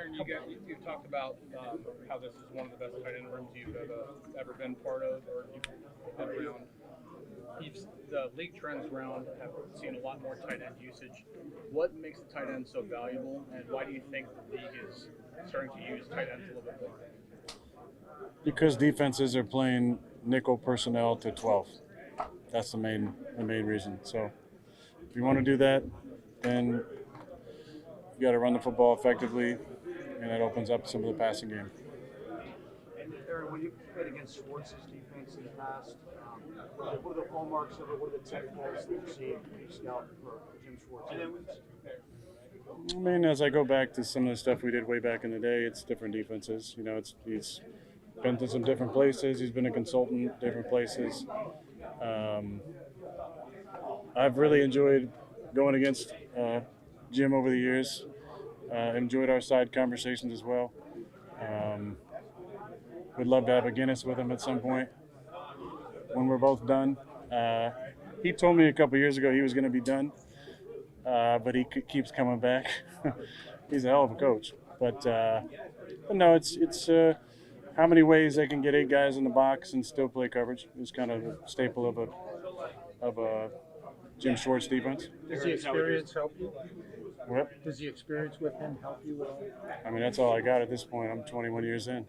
Aaron, you've talked about how this is one of the best tight end rooms you've ever been part of or you've been around. The league trends around have seen a lot more tight end usage. What makes the tight end so valuable, and why do you think the league is starting to use tight ends a little bit more? Because defenses are playing nickel personnel to 12. That's the main reason. So if you want to do that, then you got to run the football effectively, and that opens up some of the passing game. Aaron, when you played against Schwartz's defense in the past, what are the hallmarks of it? What are the technicals that you see when you scout for Jim Schwartz? I mean, as I go back to some of the stuff we did way back in the day, it's different defenses. You know, he's been to some different places. He's been a consultant, different places. I've really enjoyed going against Jim over the years. Enjoyed our side conversations as well. Would love to have a Guinness with him at some point when we're both done. He told me a couple years ago he was going to be done, but he keeps coming back. He's a hell of a coach. But no, it's how many ways they can get 8 guys in the box and still play coverage is kind of a staple of a Jim Schwartz defense. Does the experience help you? What? Does the experience with him help you at all? I mean, that's all I got at this point. I'm 21 years in.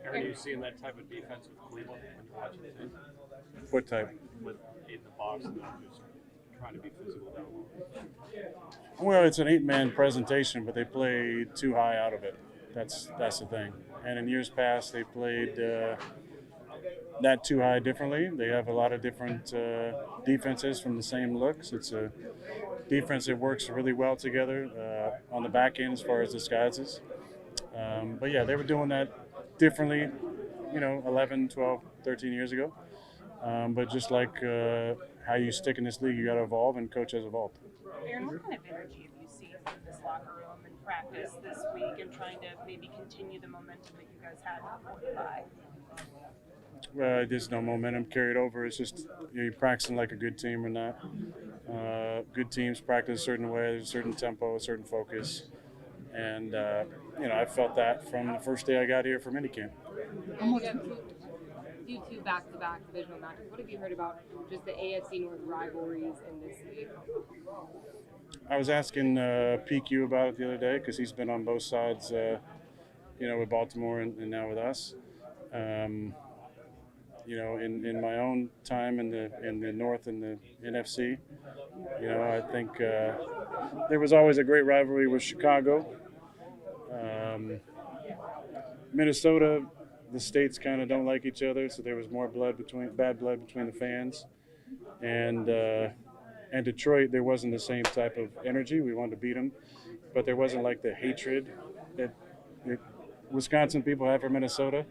Are you seeing that type of defense with Cleveland when you're watching the team? What type? With 8 in the box and just trying to be physical down low? Well, it's an 8-man presentation, but they play too high out of it. That's the thing. And in years past, they played not too high differently. They have a lot of different defenses from the same looks. It's a defense that works really well together on the back end as far as disguises. But yeah, they were doing that differently, 11, 12, 13 years ago. But just like how you stick in this league, you got to evolve, and coach has evolved. Aaron, what kind of energy have you seen from this locker room and practice this week and trying to maybe continue the momentum that you guys had before the bye? There's no momentum carried over. It's just you're practicing like a good team or not. Good teams practice a certain way. There's a certain tempo, a certain focus. And, I felt that from the first day I got here for minicamp. You two back-to-back divisional matches. What have you heard about just the AFC North rivalries in this league? I was asking PQ about it the other day because he's been on both sides, with Baltimore and now with us. In my own time in the North and the NFC, I think there was always a great rivalry with Chicago. Minnesota, the states kind of don't like each other, so there was more bad blood between the fans. And Detroit, there wasn't the same type of energy. We wanted to beat them, but there wasn't like the hatred that Wisconsin people have for Minnesota,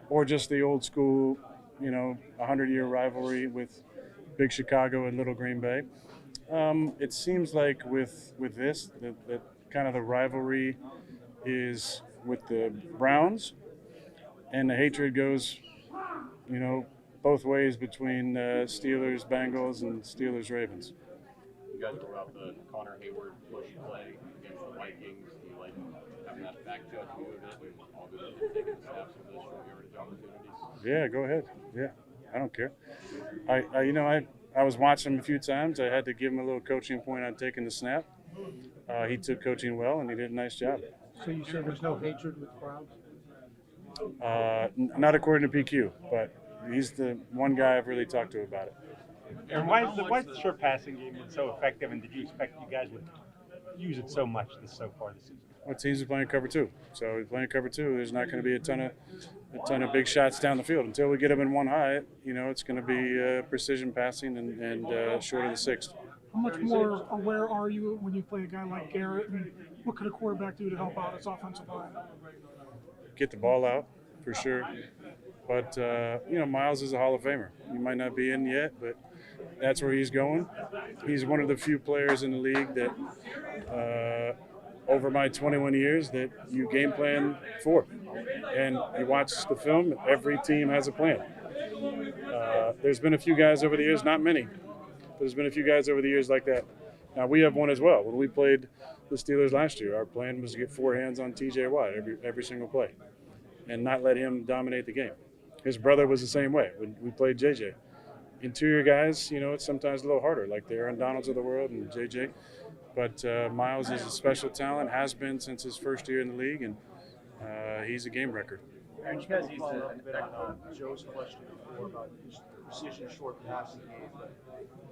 or just the old school, 100-year rivalry with big Chicago and little Green Bay. It seems like with this, that kind of the rivalry is with the Browns, and the hatred goes, both ways between Steelers, Bengals, and Steelers, Ravens. You guys were out the Connor Hayward push play against the Vikings. Do you like having that back judge view of it? And all good at taking the snaps of those short yardage opportunities? Yeah, go ahead. Yeah, I don't care. I was watching him a few times. I had to give him a little coaching point on taking the snap. He took coaching well, and he did a nice job. So you say there's no hatred with crowds? Not according to PQ, but he's the one guy I've really talked to about it. And why is the short passing game been so effective, and did you expect you guys would use it so much so far this season? Well, teams are playing cover 2, so we're playing cover 2. There's not going to be a ton of big shots down the field until we get them in one high. It's going to be precision passing and short of the 6th. How much more aware are you when you play a guy like Garrett, and what could a quarterback do to help out his offensive line? Get the ball out, for sure. But, Miles is a Hall of Famer. He might not be in yet, but that's where he's going. He's one of the few players in the league that, over my 21 years, that you game plan for. And you watch the film, every team has a plan. There's been a few guys over the years, not many, but there's been a few guys over the years like that. Now, we have one as well. When we played the the Steelers last year. Our plan was to get 4 hands on TJ Watt every single play and not let him dominate the game. His brother was the same way when we played JJ. Interior guys, you know, it's sometimes a little harder, like the Aaron Donalds of the world and JJ. But Miles is a special talent, has been since his first year in the league, and he's a game record. And you guys followed up a bit on Joe's question before about his precision short passing game.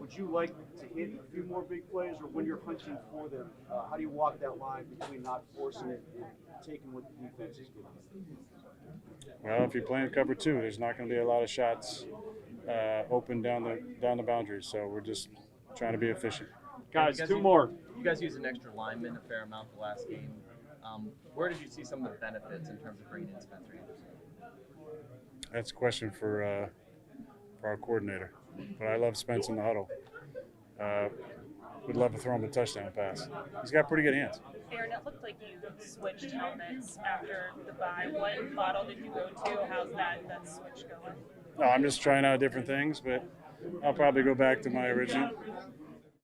Would you like to hit a few more big plays, or when you're hunting for them, how do you walk that line between not forcing it and taking what the defense is giving you? Well, if you're playing cover 2, there's not going to be a lot of shots open down the boundaries. So we're just trying to be efficient. Guys, 2 more. You guys used an extra lineman a fair amount the last game. Where did you see some of the benefits in terms of bringing in Spencer Anderson? That's a question for our coordinator. But I love Spence in the huddle. Would love to throw him a touchdown pass. He's got pretty good hands. Aaron, it looked like you switched helmets after the bye. What model did you go to? How's that switch going? No, I'm just trying out different things, but I'll probably go back to my original.